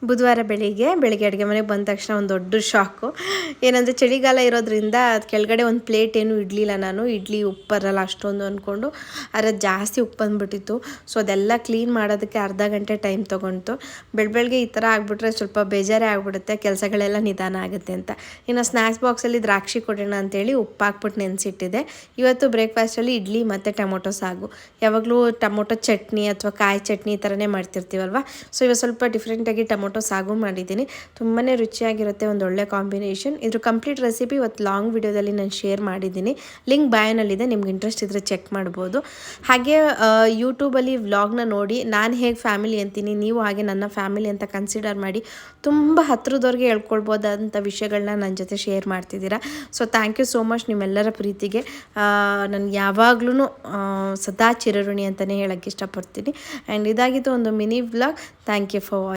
ಬುಧವಾರ ಬೆಳಿಗ್ಗೆ ಅಡುಗೆ ಮನೆಗೆ ಬಂದ ತಕ್ಷಣ ಒಂದು ದೊಡ್ಡ ಶಾಕು. ಏನಂದರೆ ಚಳಿಗಾಲ ಇರೋದ್ರಿಂದ ಅದು ಕೆಳಗಡೆ ಒಂದು ಪ್ಲೇಟ್ ಏನು ಇಡಲಿಲ್ಲ ನಾನು. ಇಡ್ಲಿ ಉಪ್ಪು ಬರಲ್ಲ ಅಷ್ಟೊಂದು ಅಂದ್ಕೊಂಡು, ಆದರೆ ಜಾಸ್ತಿ ಉಪ್ಪು ಬಂದುಬಿಟ್ಟಿತ್ತು. ಸೊ ಅದೆಲ್ಲ ಕ್ಲೀನ್ ಮಾಡೋದಕ್ಕೆ ಅರ್ಧ ಗಂಟೆ ಟೈಮ್ ತೊಗೊಂತು. ಬೆಳಗ್ಗೆ ಈ ಥರ ಆಗಿಬಿಟ್ರೆ ಸ್ವಲ್ಪ ಬೇಜಾರೇ ಆಗಿಬಿಡುತ್ತೆ, ಕೆಲಸಗಳೆಲ್ಲ ನಿಧಾನ ಆಗುತ್ತೆ ಅಂತ. ಇನ್ನು ಸ್ನ್ಯಾಕ್ಸ್ ಬಾಕ್ಸಲ್ಲಿ ದ್ರಾಕ್ಷಿ ಕೊಡೋಣ ಅಂತೇಳಿ ಉಪ್ಪು ಹಾಕ್ಬಿಟ್ಟು ನೆನೆಸಿಟ್ಟಿದ್ದೆ. ಇವತ್ತು ಬ್ರೇಕ್ಫಾಸ್ಟಲ್ಲಿ ಇಡ್ಲಿ ಮತ್ತು ಟೊಮೊಟೊ ಸಾಗು. ಯಾವಾಗಲೂ ಟೊಮೊಟೊ ಚಟ್ನಿ ಅಥವಾ ಕಾಯಿ ಚಟ್ನಿ ಈ ಥರನೇ ಮಾಡ್ತಿರ್ತೀವಲ್ವ. ಸೊ ಇವಾಗ ಸ್ವಲ್ಪ ಡಿಫ್ರೆಂಟಾಗಿ ಟೊಮೊಟೊ ಸಾಗು ಮಾಡಿದ್ದೀನಿ. ತುಂಬಾ ರುಚಿಯಾಗಿರುತ್ತೆ, ಒಂದು ಒಳ್ಳೆ ಕಾಂಬಿನೇಷನ್. ಇದ್ರ ಕಂಪ್ಲೀಟ್ ರೆಸಿಪಿ ಇವತ್ತು ಲಾಂಗ್ ವಿಡಿಯೋದಲ್ಲಿ ನಾನು ಶೇರ್ ಮಾಡಿದ್ದೀನಿ. ಲಿಂಕ್ ಬಯೋನಲ್ಲಿದೆ, ನಿಮ್ಗೆ ಇಂಟ್ರೆಸ್ಟ್ ಇದ್ದರೆ ಚೆಕ್ ಮಾಡ್ಬೋದು. ಹಾಗೆ ಯೂಟ್ಯೂಬಲ್ಲಿ ವ್ಲಾಗ್ನ ನೋಡಿ ನಾನು ಹೇಗೆ ಫ್ಯಾಮಿಲಿ ಅಂತೀನಿ, ನೀವು ಹಾಗೆ ನನ್ನ ಫ್ಯಾಮಿಲಿ ಅಂತ ಕನ್ಸಿಡರ್ ಮಾಡಿ ತುಂಬ ಹತ್ರದವ್ರಿಗೆ ಹೇಳ್ಕೊಳ್ಬೋದಂಥ ವಿಷಯಗಳನ್ನ ನನ್ನ ಜೊತೆ ಶೇರ್ ಮಾಡ್ತಿದ್ದೀರಾ. So thank you so much ನಿಮ್ಮೆಲ್ಲರ ಪ್ರೀತಿಗೆ. ನನಗೆ ಯಾವಾಗ್ಲೂ ಸದಾ ಚಿರಋಣಿ ಅಂತಲೇ ಹೇಳೋಕ್ಕೆ ಇಷ್ಟಪಡ್ತೀನಿ. ಆ್ಯಂಡ್ ಇದಾಗಿತ್ತು ಒಂದು mini vlog. Thank you for watching.